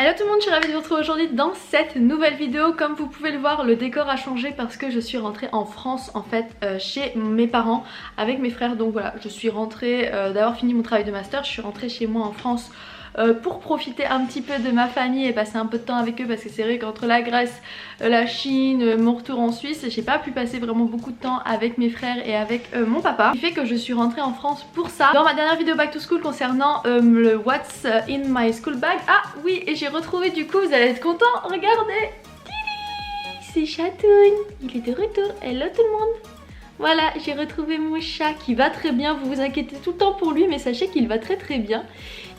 Hello tout le monde, je suis ravie de vous retrouver aujourd'hui dans cette nouvelle vidéo. Comme vous pouvez le voir, le décor a changé parce que je suis rentrée en France en fait chez mes parents avec mes frères. Donc voilà, je suis rentrée d'avoir fini mon travail de master, je suis rentrée chez moi en France pour profiter un petit peu de ma famille et passer un peu de temps avec eux parce que c'est vrai qu'entre la Grèce, la Chine, mon retour en Suisse, j'ai pas pu passer vraiment beaucoup de temps avec mes frères et avec mon papa. Ce qui fait que je suis rentrée en France pour ça. Dans ma dernière vidéo back to school concernant le What's in my school bag, ah oui, et j'ai retrouvé du coup, vous allez être contents, regardez, c'est Chatoun, il est de retour, hello tout le monde. Voilà, j'ai retrouvé mon chat qui va très bien, vous vous inquiétez tout le temps pour lui mais sachez qu'il va très bien.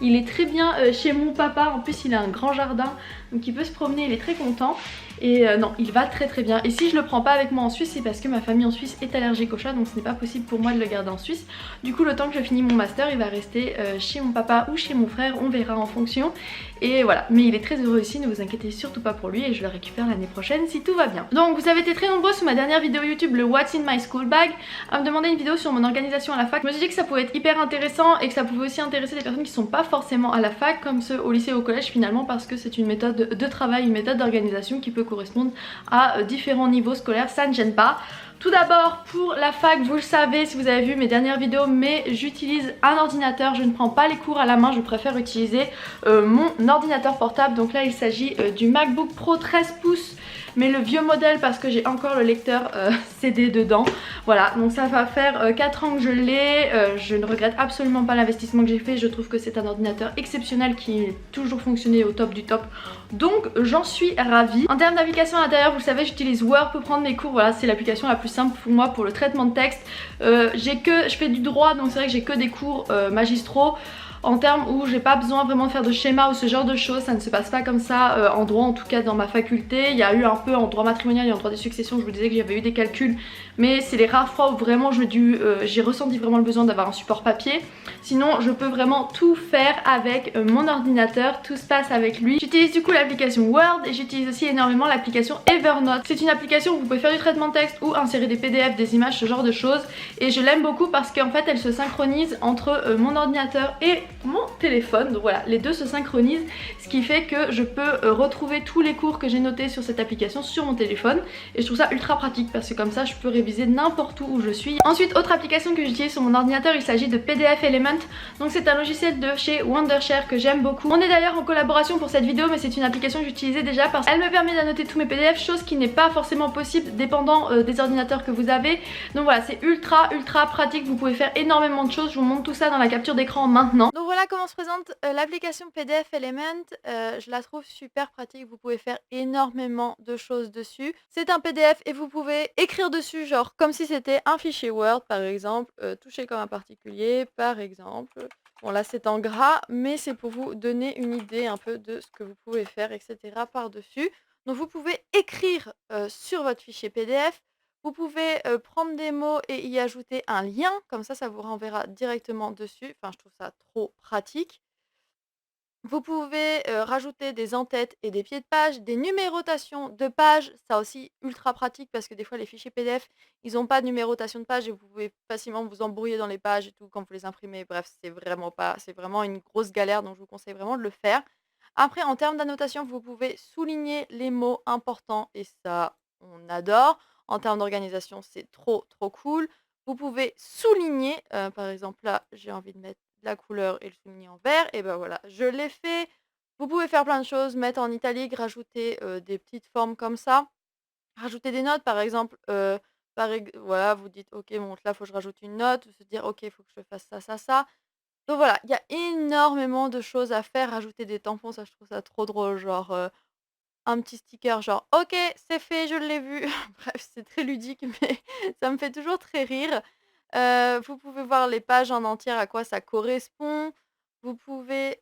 Il est très bien chez mon papa, en plus il a un grand jardin donc il peut se promener, il est très content. Et non, il va très bien. Et si je le prends pas avec moi en Suisse, c'est parce que ma famille en Suisse est allergique au chat, donc ce n'est pas possible pour moi de le garder en Suisse. Du coup, le temps que je finis mon master, il va rester chez mon papa ou chez mon frère, on verra en fonction. Et voilà, mais il est très heureux ici, ne vous inquiétez surtout pas pour lui et je le récupère l'année prochaine si tout va bien. Donc vous avez été très nombreux sous ma dernière vidéo YouTube, le What's in my school bag, à me demander une vidéo sur mon organisation à la fac. Je me suis dit que ça pouvait être hyper intéressant et que ça pouvait aussi intéresser des personnes qui sont pas forcément à la fac, comme ceux au lycée ou au collège finalement, parce que c'est une méthode de travail, une méthode d'organisation qui peut correspondre à différents niveaux scolaires, ça ne gêne pas. Tout d'abord pour la fac, vous le savez si vous avez vu mes dernières vidéos, mais j'utilise un ordinateur, je ne prends pas les cours à la main, je préfère utiliser mon ordinateur portable. Donc là il s'agit du MacBook Pro 13 pouces, mais le vieux modèle parce que j'ai encore le lecteur CD dedans. Voilà, donc ça va faire 4 ans que je l'ai, je ne regrette absolument pas l'investissement que j'ai fait, je trouve que c'est un ordinateur exceptionnel qui a toujours fonctionné au top du top, donc j'en suis ravie. En termes d'application à l'intérieur, vous le savez, j'utilise Word pour prendre mes cours, voilà, c'est l'application la plus simple pour moi pour le traitement de texte. Je fais du droit, donc c'est vrai que j'ai que des cours magistraux. En termes où j'ai pas besoin vraiment de faire de schéma ou ce genre de choses, ça ne se passe pas comme ça en droit, en tout cas dans ma faculté. Il y a eu un peu en droit matrimonial et en droit des successions, je vous disais que j'avais eu des calculs, mais c'est les rares fois où vraiment j'ai ressenti vraiment le besoin d'avoir un support papier. Sinon je peux vraiment tout faire avec mon ordinateur, tout se passe avec lui. J'utilise du coup l'application Word et j'utilise aussi énormément l'application Evernote. C'est une application où vous pouvez faire du traitement de texte ou insérer des PDF, des images, ce genre de choses, et je l'aime beaucoup parce qu'en fait elle se synchronise entre mon ordinateur et mon téléphone. Donc voilà, les deux se synchronisent, ce qui fait que je peux retrouver tous les cours que j'ai notés sur cette application sur mon téléphone, et je trouve ça ultra pratique parce que comme ça je peux réviser n'importe où je suis. Ensuite, autre application que j'utilise sur mon ordinateur, il s'agit de PDF Element. Donc c'est un logiciel de chez Wondershare que j'aime beaucoup. On est d'ailleurs en collaboration pour cette vidéo, mais c'est une application que j'utilisais déjà parce qu'elle me permet d'annoter tous mes PDF, chose qui n'est pas forcément possible dépendant des ordinateurs que vous avez. Donc voilà, c'est ultra pratique, vous pouvez faire énormément de choses. Je vous montre tout ça dans la capture d'écran maintenant. Donc voilà comment se présente l'application PDF Element. Je la trouve super pratique, vous pouvez faire énormément de choses dessus. C'est un PDF et vous pouvez écrire dessus genre comme si c'était un fichier Word par exemple, toucher comme un particulier par exemple. Bon là c'est en gras, mais c'est pour vous donner une idée un peu de ce que vous pouvez faire, etc. par dessus. Donc vous pouvez écrire sur votre fichier PDF. Vous pouvez prendre des mots et y ajouter un lien, comme ça vous renverra directement dessus. Enfin, je trouve ça trop pratique. Vous pouvez rajouter des en-têtes et des pieds de page, des numérotations de pages, ça aussi ultra pratique parce que des fois les fichiers PDF, ils ont pas de numérotation de pages et vous pouvez facilement vous embrouiller dans les pages et tout quand vous les imprimez. Bref, c'est vraiment une grosse galère, donc je vous conseille vraiment de le faire. Après, en termes d'annotation, vous pouvez souligner les mots importants et ça, on adore. En termes d'organisation, c'est trop cool. Vous pouvez souligner, par exemple là, j'ai envie de mettre la couleur et le souligner en vert, et ben voilà, je l'ai fait. Vous pouvez faire plein de choses, mettre en italique, rajouter des petites formes comme ça, rajouter des notes par exemple, voilà, vous dites ok, bon là faut que je rajoute une note, vous se dire ok, il faut que je fasse ça. Donc voilà, il y a énormément de choses à faire, rajouter des tampons, ça je trouve ça trop drôle, genre un petit sticker genre ok, c'est fait, je l'ai vu. Bref, c'est très ludique, mais ça me fait toujours très rire. Vous pouvez voir les pages en entière, à quoi ça correspond. Vous pouvez,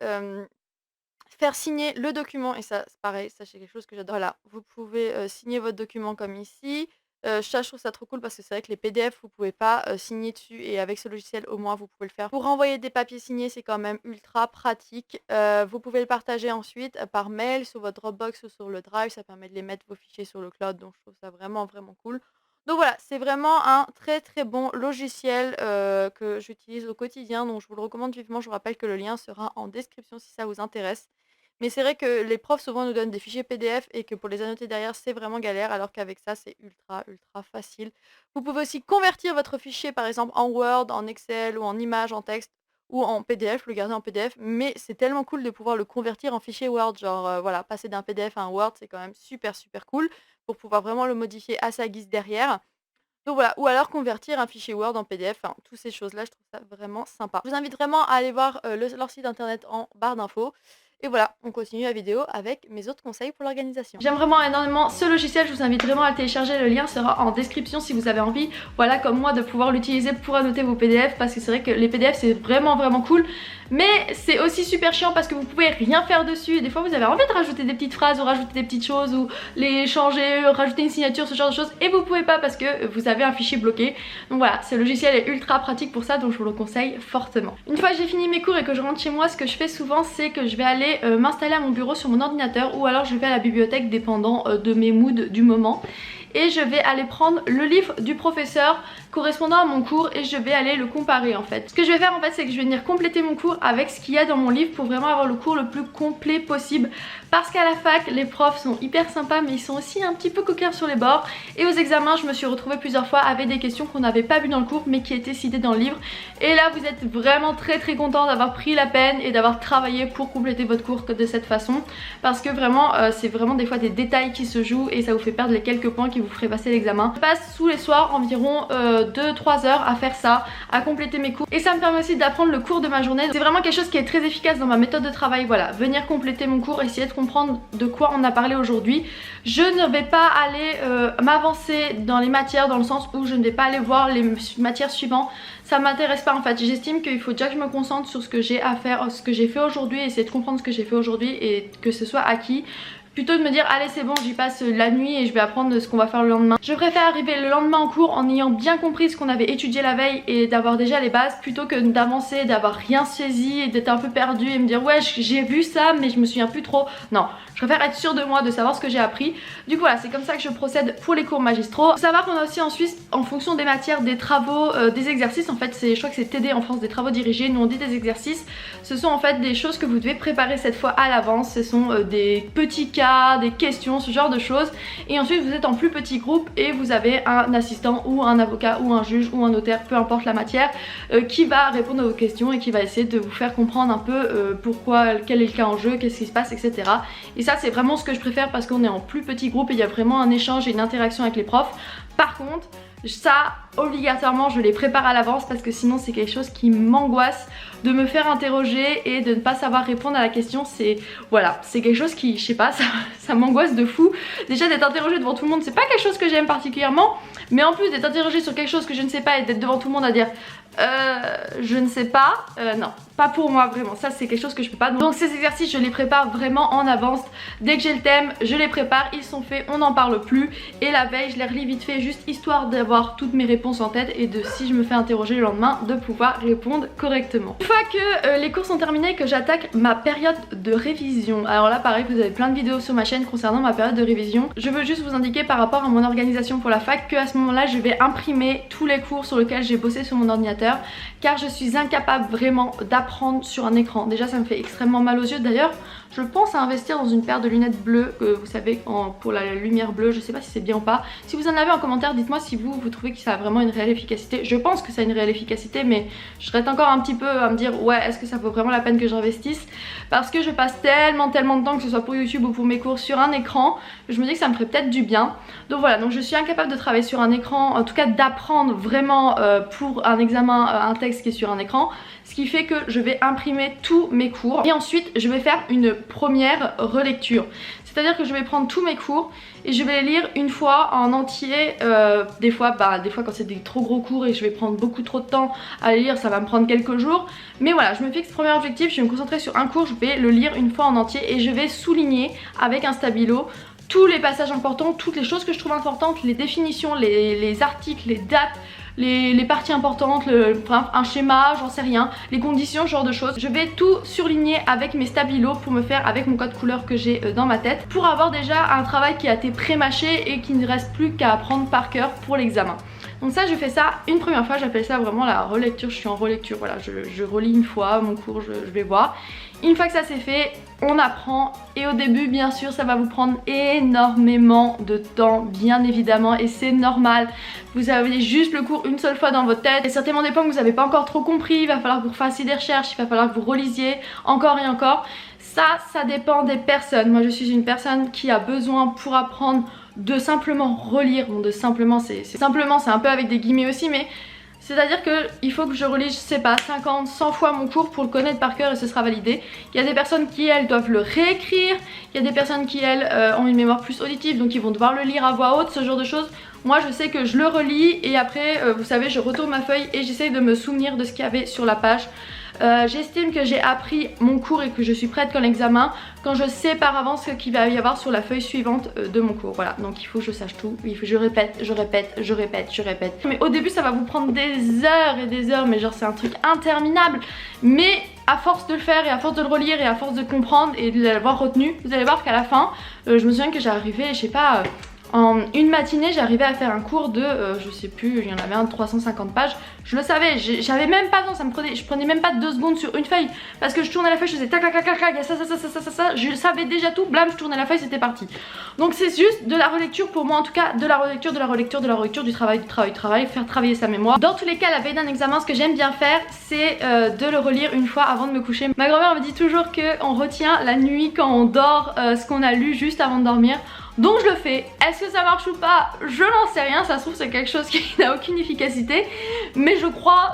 faire signer le document et ça, c'est pareil, ça c'est quelque chose que j'adore. Voilà, vous pouvez, signer votre document comme ici. Ça, je trouve ça trop cool parce que c'est vrai que les PDF, vous pouvez pas, signer dessus et avec ce logiciel, au moins, vous pouvez le faire. Pour renvoyer des papiers signés, c'est quand même ultra pratique. Vous pouvez le partager ensuite, par mail, sur votre Dropbox ou sur le Drive. Ça permet de les mettre vos fichiers sur le cloud, donc je trouve ça vraiment cool. Donc voilà, c'est vraiment un très bon logiciel, que j'utilise au quotidien, donc je vous le recommande vivement. Je vous rappelle que le lien sera en description si ça vous intéresse. Mais c'est vrai que les profs souvent nous donnent des fichiers PDF et que pour les annoter derrière c'est vraiment galère alors qu'avec ça c'est ultra facile. Vous pouvez aussi convertir votre fichier par exemple en Word, en Excel ou en image, en texte ou en PDF, le garder en PDF, mais c'est tellement cool de pouvoir le convertir en fichier Word, genre voilà, passer d'un PDF à un Word, c'est quand même super cool pour pouvoir vraiment le modifier à sa guise derrière. Donc voilà, ou alors convertir un fichier Word en PDF, enfin, toutes ces choses-là, je trouve ça vraiment sympa. Je vous invite vraiment à aller voir leur site internet en barre d'infos. Et voilà, on continue la vidéo avec mes autres conseils pour l'organisation. J'aime vraiment énormément ce logiciel, je vous invite vraiment à le télécharger, le lien sera en description si vous avez envie, voilà, comme moi, de pouvoir l'utiliser pour annoter vos PDF, parce que c'est vrai que les PDF c'est vraiment cool. Mais c'est aussi super chiant parce que vous pouvez rien faire dessus et des fois vous avez envie de rajouter des petites phrases ou rajouter des petites choses ou les changer, rajouter une signature, ce genre de choses, et vous pouvez pas parce que vous avez un fichier bloqué. Donc voilà, ce logiciel est ultra pratique pour ça, donc je vous le conseille fortement. Une fois que j'ai fini mes cours et que je rentre chez moi, ce que je fais souvent c'est que je vais aller m'installer à mon bureau sur mon ordinateur ou alors je vais à la bibliothèque dépendant de mes moods du moment. Et je vais aller prendre le livre du professeur correspondant à mon cours et je vais aller le comparer en fait. Ce que je vais faire en fait c'est que je vais venir compléter mon cours avec ce qu'il y a dans mon livre pour vraiment avoir le cours le plus complet possible, parce qu'à la fac les profs sont hyper sympas mais ils sont aussi un petit peu coquins sur les bords, et aux examens je me suis retrouvée plusieurs fois avec des questions qu'on n'avait pas vues dans le cours mais qui étaient citées dans le livre, et là vous êtes vraiment très content d'avoir pris la peine et d'avoir travaillé pour compléter votre cours de cette façon, parce que vraiment c'est vraiment des fois des détails qui se jouent et ça vous fait perdre les quelques points qui vous feraient passer l'examen. Je passe tous les soirs environ 2-3 heures à faire ça, à compléter mes cours, et ça me permet aussi d'apprendre le cours de ma journée. C'est vraiment quelque chose qui est très efficace dans ma méthode de travail, voilà, venir compléter mon cours, essayer de comprendre de quoi on a parlé aujourd'hui. Je ne vais pas aller m'avancer dans les matières dans le sens où je ne vais pas aller voir les matières suivantes, ça m'intéresse pas en fait. J'estime qu'il faut déjà que je me concentre sur ce que j'ai à faire, ce que j'ai fait aujourd'hui, essayer de comprendre ce que j'ai fait aujourd'hui et que ce soit acquis, plutôt de me dire allez c'est bon, j'y passe la nuit et je vais apprendre ce qu'on va faire le lendemain. Je préfère arriver le lendemain en cours en ayant bien compris ce qu'on avait étudié la veille et d'avoir déjà les bases, plutôt que d'avancer, d'avoir rien saisi et d'être un peu perdu et me dire ouais j'ai vu ça mais je me souviens plus trop. Non, je préfère être sûre de moi, de savoir ce que j'ai appris. Du coup voilà, c'est comme ça que je procède pour les cours magistraux. Faut savoir qu'on a aussi en Suisse, en fonction des matières, des travaux, des exercices. En fait je crois que c'est TD en France, des travaux dirigés, nous on dit des exercices. Ce sont en fait des choses que vous devez préparer cette fois à l'avance. Ce sont des petits cas, des questions, ce genre de choses, et ensuite vous êtes en plus petit groupe et vous avez un assistant ou un avocat ou un juge ou un notaire, peu importe la matière, qui va répondre à vos questions et qui va essayer de vous faire comprendre un peu pourquoi, quel est le cas en jeu, qu'est-ce qui se passe, etc. Et ça c'est vraiment ce que je préfère parce qu'on est en plus petit groupe et il y a vraiment un échange et une interaction avec les profs. Par contre ça obligatoirement je les prépare à l'avance parce que sinon c'est quelque chose qui m'angoisse de me faire interroger et de ne pas savoir répondre à la question. C'est voilà, c'est quelque chose qui, je sais pas, ça m'angoisse de fou. Déjà d'être interrogée devant tout le monde c'est pas quelque chose que j'aime particulièrement, mais en plus d'être interrogée sur quelque chose que je ne sais pas et d'être devant tout le monde à dire je ne sais pas, non, pas pour moi vraiment, ça c'est quelque chose que je peux pas. Donc ces exercices je les prépare vraiment en avance, dès que j'ai le thème je les prépare, ils sont faits, on n'en parle plus, et la veille je les relis vite fait juste histoire d'avoir toutes mes réponses en tête et de, si je me fais interroger le lendemain, de pouvoir répondre correctement. Une fois que les cours sont terminés, que j'attaque ma période de révision, alors là pareil vous avez plein de vidéos sur ma chaîne concernant ma période de révision. Je veux juste vous indiquer par rapport à mon organisation pour la fac que à ce moment là je vais imprimer tous les cours sur lesquels j'ai bossé sur mon ordinateur, car je suis incapable vraiment d'apprendre sur un écran. Déjà ça me fait extrêmement mal aux yeux. D'ailleurs je pense à investir dans une paire de lunettes bleues, vous savez pour la lumière bleue, je sais pas si c'est bien ou pas. Si vous en avez en commentaire dites-moi si vous trouvez que ça a vraiment une réelle efficacité. Je pense que ça a une réelle efficacité, mais je reste encore un petit peu à me dire ouais est-ce que ça vaut vraiment la peine que j'investisse, parce que je passe tellement de temps, que ce soit pour YouTube ou pour mes cours, sur un écran. Je me dis que ça me ferait peut-être du bien. Donc voilà, donc je suis incapable de travailler sur un écran, en tout cas d'apprendre vraiment pour un examen un texte qui est sur un écran, ce qui fait que je vais imprimer tous mes cours et ensuite je vais faire une première relecture. C'est-à-dire que je vais prendre tous mes cours et je vais les lire une fois en entier. Des fois quand c'est des trop gros cours et je vais prendre beaucoup trop de temps à les lire, ça va me prendre quelques jours. Mais voilà, je me fixe premier objectif, je vais me concentrer sur un cours, je vais le lire une fois en entier et je vais souligner avec un stabilo tous les passages importants, toutes les choses que je trouve importantes, les définitions, les articles, les dates, les parties importantes, un schéma, j'en sais rien, les conditions, ce genre de choses. Je vais tout surligner avec mes stabilos pour me faire avec mon code couleur que j'ai dans ma tête, pour avoir déjà un travail qui a été pré-mâché et qui ne reste plus qu'à apprendre par cœur pour l'examen. Donc ça je fais ça une première fois, j'appelle ça vraiment la relecture, je suis en relecture, voilà, je relis une fois mon cours, je vais voir. Une fois que ça c'est fait, on apprend et au début bien sûr ça va vous prendre énormément de temps bien évidemment et c'est normal. Vous avez juste le cours une seule fois dans votre tête et certainement des points que vous n'avez pas encore trop compris, il va falloir que vous fassiez des recherches, il va falloir que vous relisiez encore et encore. Ça dépend des personnes. Moi je suis une personne qui a besoin pour apprendre de simplement relire. Bon, de simplement c'est un peu avec des guillemets aussi, mais c'est à dire qu'il faut que je relise, je sais pas, 50, 100 fois mon cours pour le connaître par cœur et ce sera validé. Il y a des personnes qui elles doivent le réécrire, il y a des personnes qui elles ont une mémoire plus auditive donc ils vont devoir le lire à voix haute, ce genre de choses. Moi je sais que je le relis et après vous savez je retourne ma feuille et j'essaye de me souvenir de ce qu'il y avait sur la page. J'estime que j'ai appris mon cours et que je suis prête quand l'examen, quand je sais par avance ce qu'il va y avoir sur la feuille suivante de mon cours. Voilà, donc il faut que je sache tout, je répète, je répète, je répète, je répète. Mais au début ça va vous prendre des heures et des heures, mais genre c'est un truc interminable. Mais à force de le faire et à force de le relire et à force de comprendre et de l'avoir retenu, vous allez voir qu'à la fin, je me souviens que j'arrivais, je sais pas... En une matinée j'arrivais à faire un cours de je sais plus, il y en avait un de 350 pages. Je le savais, j'avais même pas besoin, je prenais même pas 2 secondes sur une feuille. Parce que je tournais la feuille, je faisais tac tac tac tac tac, ça, je savais déjà tout, blam, je tournais la feuille, c'était parti. Donc c'est juste de la relecture pour moi en tout cas, de la relecture, du travail, faire travailler sa mémoire. Dans tous les cas la veille d'un examen ce que j'aime bien faire c'est de le relire une fois avant de me coucher. Ma grand-mère me dit toujours qu'on retient la nuit quand on dort ce qu'on a lu juste avant de dormir. Donc je le fais. Est-ce que ça marche ou pas? Je n'en sais rien, ça se trouve c'est quelque chose qui n'a aucune efficacité. Mais je crois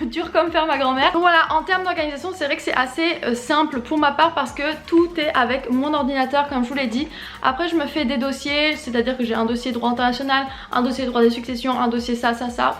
dur comme faire ma grand-mère. Donc voilà, en termes d'organisation c'est vrai que c'est assez simple pour ma part parce que tout est avec mon ordinateur comme je vous l'ai dit. Après je me fais des dossiers, c'est à dire que j'ai un dossier droit international, un dossier droit des successions, un dossier ça.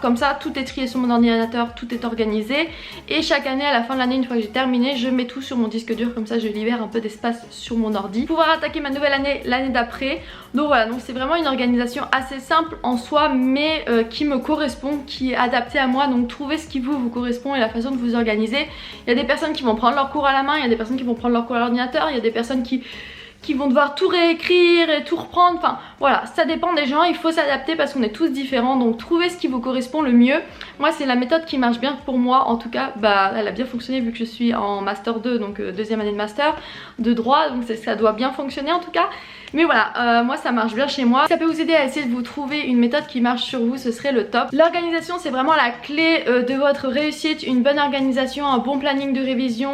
Comme ça tout est trié sur mon ordinateur, tout est organisé. Et chaque année à la fin de l'année, une fois que j'ai terminé, je mets tout sur mon disque dur, comme ça je libère un peu d'espace sur mon ordi. Pour pouvoir attaquer ma nouvelle année l'année d'après. Donc voilà, donc c'est vraiment une organisation assez simple en soi mais qui me correspond, qui est adaptée à moi. Donc trouvez ce qui vous correspond et la façon de vous organiser. Il y a des personnes qui vont prendre leur cours à la main, il y a des personnes qui vont prendre leur cours à l'ordinateur, il y a des personnes qui vont devoir tout réécrire et tout reprendre, enfin voilà, ça dépend des gens, il faut s'adapter parce qu'on est tous différents, donc trouvez ce qui vous correspond le mieux. Moi c'est la méthode qui marche bien pour moi, en tout cas bah elle a bien fonctionné vu que je suis en master 2, donc deuxième année de master de droit, donc ça doit bien fonctionner en tout cas. Mais voilà, moi ça marche bien chez moi. Ça peut vous aider à essayer de vous trouver une méthode qui marche sur vous, ce serait le top. L'organisation c'est vraiment la clé de votre réussite. Une bonne organisation, un bon planning de révision,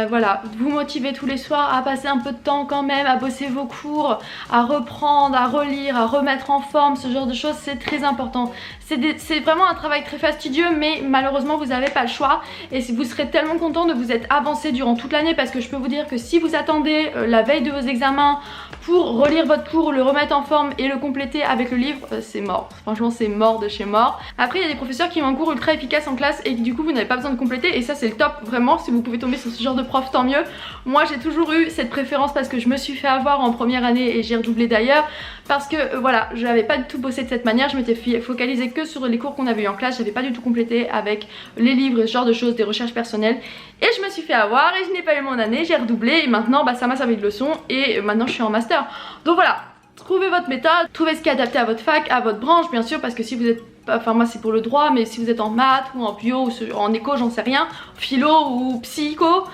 voilà, vous motiver tous les soirs à passer un peu de temps quand même, à bosser vos cours, à reprendre, à relire, à remettre en forme, ce genre de choses c'est très important. C'est vraiment un travail très fastidieux mais malheureusement vous n'avez pas le choix et vous serez tellement content de vous être avancé durant toute l'année parce que je peux vous dire que si vous attendez la veille de vos examens pour relire votre cours, le remettre en forme et le compléter avec le livre, c'est mort. Franchement c'est mort de chez mort. Après il y a des professeurs qui ont un cours ultra efficace en classe et du coup vous n'avez pas besoin de compléter et ça c'est le top vraiment. Si vous pouvez tomber sur ce genre de prof tant mieux. Moi j'ai toujours eu cette préférence parce que je me suis fait avoir en première année et j'ai redoublé d'ailleurs parce que voilà, je n'avais pas du tout bossé de cette manière, je m'étais focalisée que sur les cours qu'on avait eu en classe, j'avais pas du tout complété avec les livres et ce genre de choses, des recherches personnelles et je me suis fait avoir et je n'ai pas eu mon année, j'ai redoublé et maintenant bah, ça m'a servi de leçon et maintenant je suis en master. Donc voilà, trouvez votre méthode, trouvez ce qui est adapté à votre fac, à votre branche bien sûr parce que si vous êtes, enfin moi c'est pour le droit mais si vous êtes en maths ou en bio ou en éco j'en sais rien, philo ou psycho,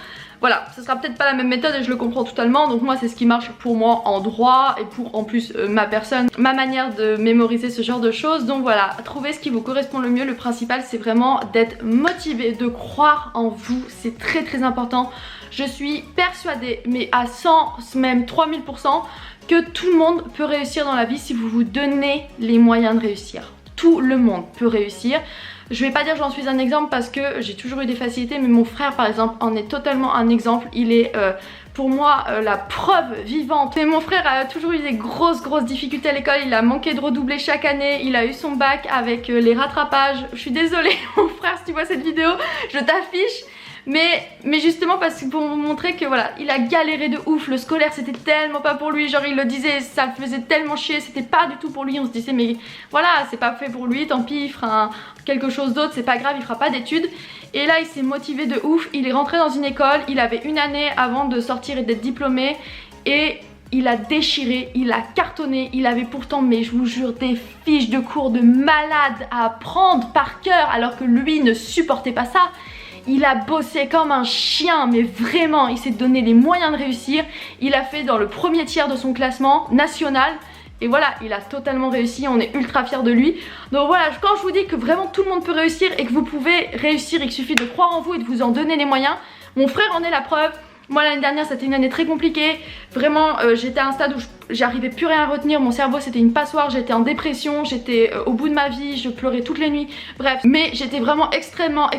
voilà, ce sera peut-être pas la même méthode et je le comprends totalement. Donc moi c'est ce qui marche pour moi en droit et pour en plus ma personne, ma manière de mémoriser ce genre de choses. Donc voilà, trouvez ce qui vous correspond le mieux. Le principal c'est vraiment d'être motivé, de croire en vous, c'est très très important. Je suis persuadée, mais à 100, même 3000%, que tout le monde peut réussir dans la vie si vous vous donnez les moyens de réussir. Tout le monde peut réussir. Je vais pas dire j'en suis un exemple parce que j'ai toujours eu des facilités, mais mon frère par exemple en est totalement un exemple. Il est pour moi la preuve vivante. Et mon frère a toujours eu des grosses difficultés à l'école, il a manqué de redoubler chaque année, il a eu son bac avec les rattrapages. Je suis désolée mon frère si tu vois cette vidéo, je t'affiche. Mais justement parce que pour vous montrer que voilà, il a galéré de ouf, le scolaire c'était tellement pas pour lui, genre il le disait, ça le faisait tellement chier, c'était pas du tout pour lui, on se disait mais voilà c'est pas fait pour lui, tant pis il fera quelque chose d'autre, c'est pas grave, il fera pas d'études. Et là il s'est motivé de ouf, il est rentré dans une école, il avait une année avant de sortir et d'être diplômé et il a déchiré, il a cartonné, il avait pourtant, mais je vous jure, des fiches de cours de malade à apprendre par cœur alors que lui ne supportait pas ça. Il a bossé comme un chien, mais vraiment, il s'est donné les moyens de réussir. Il a fait dans le premier tiers de son classement national. Et voilà, il a totalement réussi, on est ultra fiers de lui. Donc voilà, quand je vous dis que vraiment tout le monde peut réussir et que vous pouvez réussir, il suffit de croire en vous et de vous en donner les moyens. Mon frère en est la preuve. Moi l'année dernière c'était une année très compliquée. Vraiment j'étais à un stade où j'arrivais plus rien à retenir. Mon cerveau c'était une passoire, j'étais en dépression, j'étais au bout de ma vie, je pleurais toutes les nuits. Bref, mais j'étais vraiment extrêmement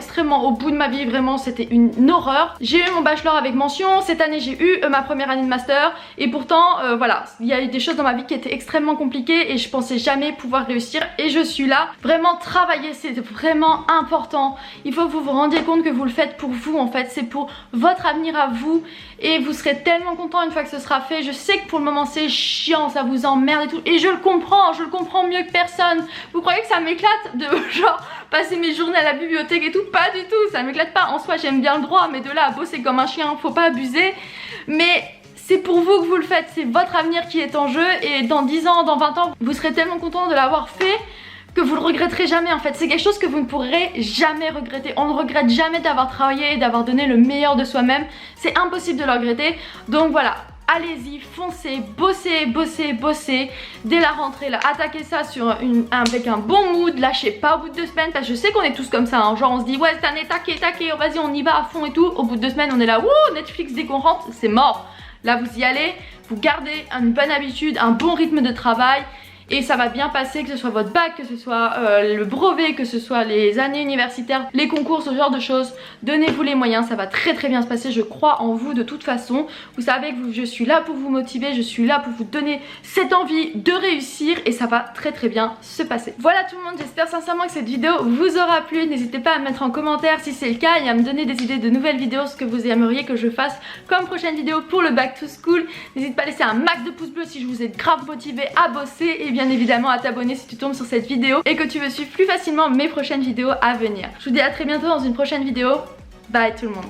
au bout de ma vie. Vraiment c'était une horreur. J'ai eu mon bachelor avec mention. Cette année j'ai eu ma première année de master. Et pourtant voilà, il y a eu des choses dans ma vie qui étaient extrêmement compliquées. Et je pensais jamais pouvoir réussir. Et je suis là. Vraiment travailler c'est vraiment important. Il faut que vous vous rendiez compte que vous le faites pour vous en fait. C'est pour votre avenir à vous. Et vous serez tellement content une fois que ce sera fait. Je sais que pour le moment c'est chiant, ça vous emmerde et tout. Et je le comprends mieux que personne. Vous croyez que ça m'éclate de genre passer mes journées à la bibliothèque et tout? Pas du tout, ça m'éclate pas. En soi j'aime bien le droit, mais de là à bosser comme un chien, faut pas abuser. Mais c'est pour vous que vous le faites, c'est votre avenir qui est en jeu. Et dans 10 ans, dans 20 ans, vous serez tellement content de l'avoir fait que vous le regretterez jamais en fait. C'est quelque chose que vous ne pourrez jamais regretter. On ne regrette jamais d'avoir travaillé et d'avoir donné le meilleur de soi-même. C'est impossible de le regretter. Donc voilà, allez-y, foncez, bossez. Dès la rentrée là, attaquez ça avec un bon mood. Lâchez pas au bout de 2 semaines, parce que je sais qu'on est tous comme ça hein. Genre on se dit ouais cette année taquet, vas-y on y va à fond et tout. Au bout de 2 semaines on est là, wouh, Netflix dès qu'on rentre, c'est mort. Là vous y allez, vous gardez une bonne habitude, un bon rythme de travail. Et ça va bien passer, que ce soit votre bac, que ce soit le brevet, que ce soit les années universitaires, les concours, ce genre de choses. Donnez-vous les moyens, ça va très bien se passer, je crois en vous de toute façon. Vous savez que je suis là pour vous motiver, je suis là pour vous donner cette envie de réussir et ça va très bien se passer. Voilà tout le monde, j'espère sincèrement que cette vidéo vous aura plu. N'hésitez pas à me mettre en commentaire si c'est le cas et à me donner des idées de nouvelles vidéos, ce que vous aimeriez que je fasse comme prochaine vidéo pour le back to school. N'hésitez pas à laisser un max de pouces bleus si je vous ai grave motivé à bosser et bien évidemment à t'abonner si tu tombes sur cette vidéo et que tu veux suivre plus facilement mes prochaines vidéos à venir. Je vous dis à très bientôt dans une prochaine vidéo. Bye tout le monde.